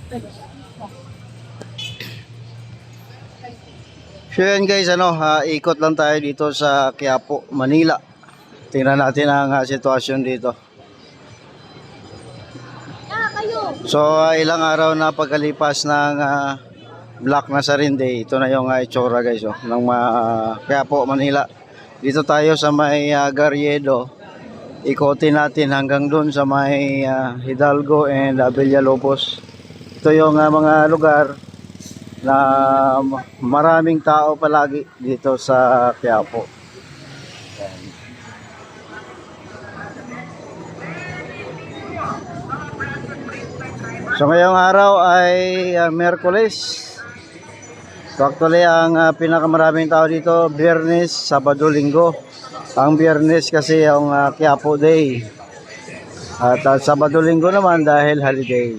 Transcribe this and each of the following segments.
So yan guys, ikot lang tayo dito sa Quiapo, Manila. Tingnan natin ang sitwasyon dito. So ilang araw na pagkalipas ng Black Nazarene Day, ito na yung itsura guys ng Quiapo, Manila. Dito tayo sa may Garyedo. Ikotin natin hanggang dun sa may Hidalgo and Villalobos. Ito yung mga lugar na maraming tao palagi dito sa Quiapo. So ngayong araw ay Miyerkules. So actually ang pinakamaraming tao dito Biyernes, Sabado, Linggo. Ang Biyernes kasi yung Quiapo Day. At Sabado, Linggo naman dahil holiday.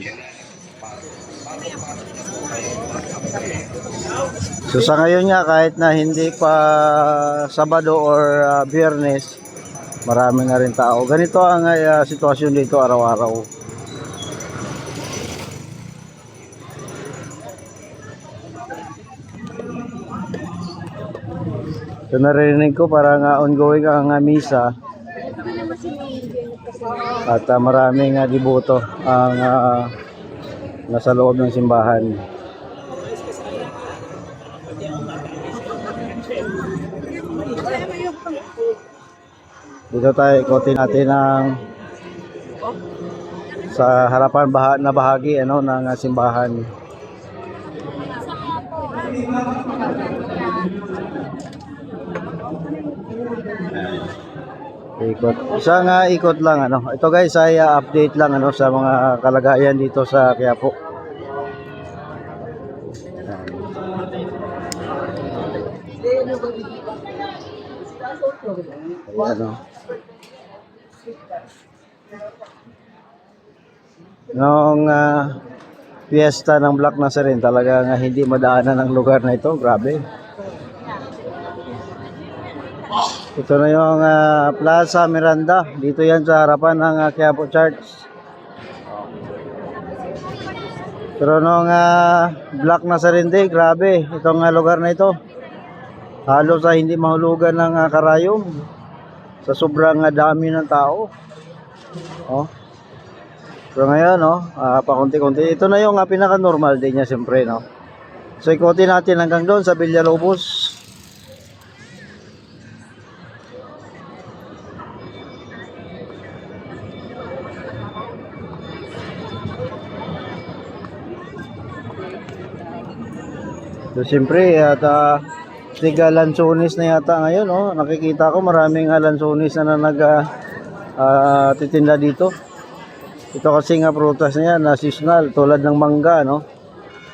So sa ngayon nga kahit na hindi pa Sabado or Biyernes, marami na rin tao. Ganito ang sitwasyon dito araw-araw. So narinig ko parang ongoing ang misa at maraming deboto ang nasa loob ng simbahan. Dito tayo ikotin natin sa harapan na bahagi ng simbahan. Ikot. Isang ikot lang Ito guys ay update lang sa mga kalagayan dito sa Quiapo. Noong fiesta ng Black Nazarene, talagang hindi madaanan ang lugar na ito. Grabe. Ito na yung Plaza Miranda. Dito yan sa harapan ng Quiapo Church. Pero nung Black Nazarene Day, grabe itong lugar na ito. Halos hindi mahulugan ng karayom sa sobrang dami ng tao. So ngayon pakunti-kunti. Ito na yung pinaka-normal day niya siyempre So ikutin natin hanggang doon sa Villalobos. So siyempre tiga lansones na yata ngayon nakikita ko maraming lansones na titinda dito. Ito kasi prutas na yan seasonal tulad ng mangga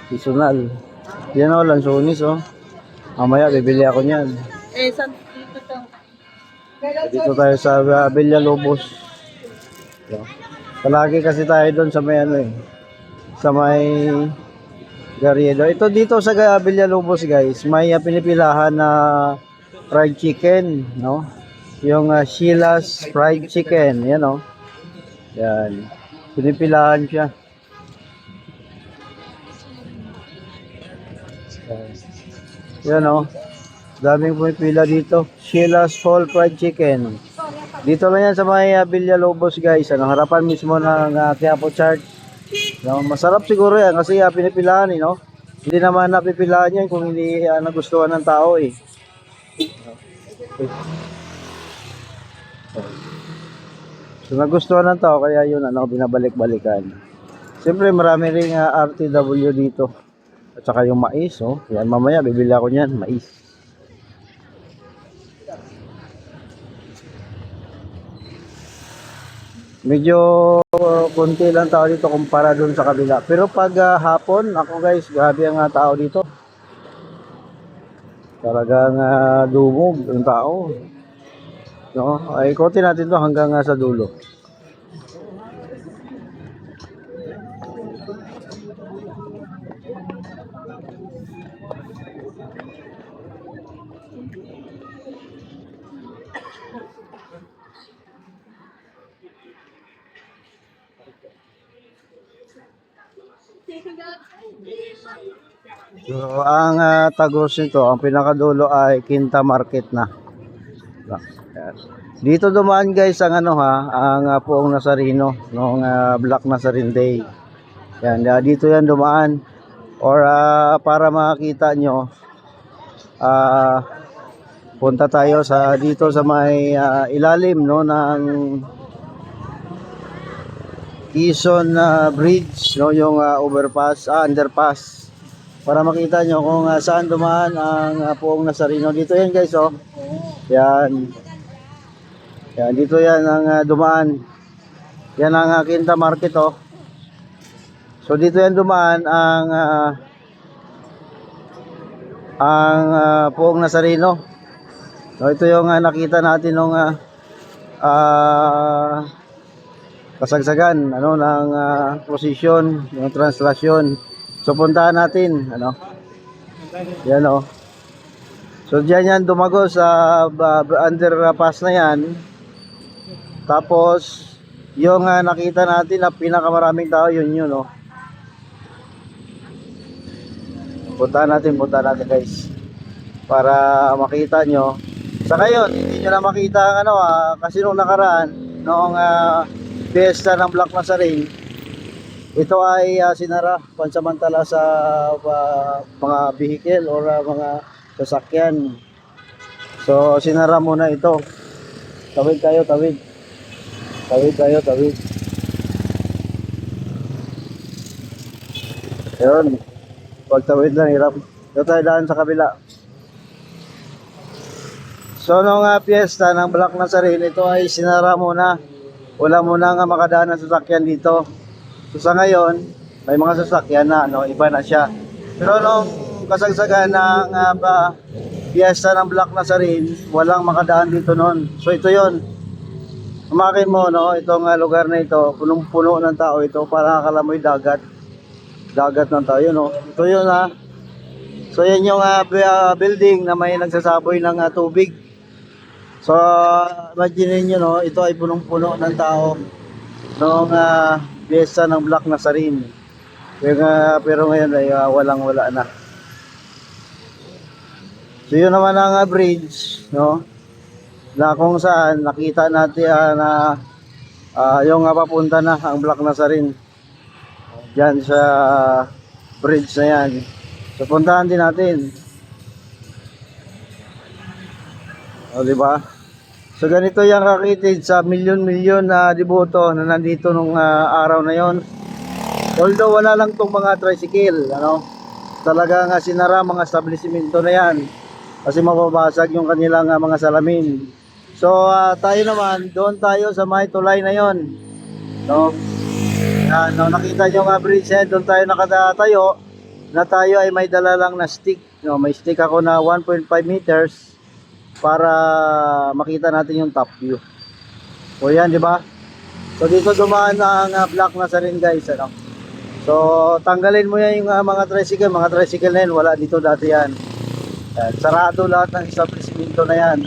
seasonal. Yan lansones mamaya bibili ako niyan. Dito tayo sa Villalobos. Palagi kasi tayo doon sa may sa may Garyedo. Ito dito sa Villalobos guys, may pinipilahan na fried chicken, yung Sheila's fried chicken, yan yan, pinipilahan siya. Yan daming pumipila dito, Sheila's whole fried chicken. Dito lang yan sa may Villalobos guys, harapan mismo ng Quiapo Church. Masarap siguro yan kasi pinipilahan hindi naman napipilahan yan kung hindi nagustuhan ng tao So nagustuhan ng tao kaya yun binabalik-balikan. Siyempre marami ring RTW dito at saka yung mais yan mamaya bibili ako niyan, mais. Medyo konti lang tao dito kumpara dun sa kabila. Pero pag hapon, ako guys, grabe ang tao dito. Talagang dumog ang tao. Ay ikotin natin to hanggang sa dulo. So, ang tagos nito, ang pinakadulo ay Quinta Market na. Yan. Dito dumaan guys ang ano ha, ang Poong Nazareno noong Black Nazarene Day. Yan, dito yan dumaan. Or para makita nyo, punta tayo sa dito sa may ilalim no ng Quezon Bridge, no, yung overpass, underpass, para makita nyo kung saan dumaan ang Poong Nazareno. Dito yan guys, oh. Yan. Yan, dito yan ang dumaan. Yan ang Quinta Market, oh. So dito yan dumaan ang Poong Nazareno. So ito yung nakita natin nung kasagsagan ano ng prosesyon, yung translasyon. So puntahan natin ano. Yan oh. So diyan yan dumago sa underpass na yan. Tapos yung nakita natin na pinakamaraming tao yun oh. Puntahan natin guys. Para makita nyo. Sa ngayon, hindi nyo na makita ang ano kasi nung nakaraan, noong fiesta ng Black Nazarene, ito ay sinara pansamantala sa mga vehicle or mga sasakyan. So sinara muna ito. Tawid kayo, tawid. Ayun. Pagtawid lang, hirap. Ito tayo daan sa kabila. So nung fiesta ng Black Nazarene, ito ay sinara muna. Wala muna nga makadaan ng sasakyan dito. So sa ngayon, may mga sasakyan na, no, iba na siya. Pero nung kasagsagan ng fiesta ng Black Nazarene, walang makadaan dito noon. So ito yon. Umakin mo, no, itong lugar na ito, punong-puno ng tao ito, para nakakalamoy dagat. Dagat ng tao, yun, no. Ito yun, ha. So yan yung building na may nagsasaboy ng tubig. So imagine niyo no, ito ay punong-puno ng tao noong fiesta ng Black Nazarene. Pero ngayon ay walang-wala na. So yun naman ang bridge, no, na kung saan nakita natin na yung papunta na ang Black Nazarene. Diyan sa bridge na yan. So puntahan din natin. O diba? So ganito yung kakitid sa milyon-milyon na deboto na nandito nung araw na yon. Although wala lang tong mga tricycle, ano, talagang sinara mga establishmento na yan kasi mababasag yung kanilang mga salamin. So tayo naman, doon tayo sa may tulay na yon, no? Yan, no, nakita nyo nga bridge, doon tayo nakatayo, na tayo ay may dala lang na stick, no? May stick ako na 1.5 meters para makita natin yung top view. O yan, di ba? So dito dumaan ang Black Nazarene guys, ano. So tanggalin mo yan yung mga tricycle na yan, wala dito dati yan. Yan, sarado lahat ng establishmento na yan.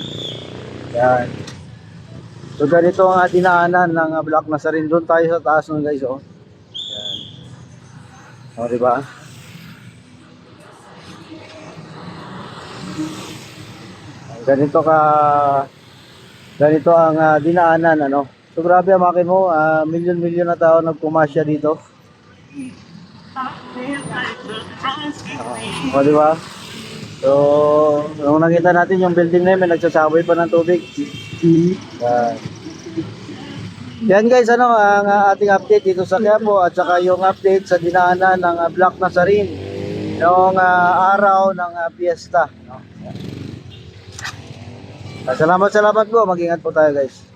Yan. So ganito ang dinaanan ng Black Nazarene. Doon tayo sa taas nun guys, oh. Yan. O, di ba? Ganito ang dinaanan, ano. So grabe ang makin mo, milyon-milyon na tao nagpumasya dito. O di ba? So nung nakita natin yung building na yun, may nagsasaboy pa ng tubig. Yan guys, ano ang ating update dito sa Quiapo at saka yung update sa dinaanan ng Black Nazarene noong araw ng fiesta, no? Salamat po. Mag-ingat po tayo guys.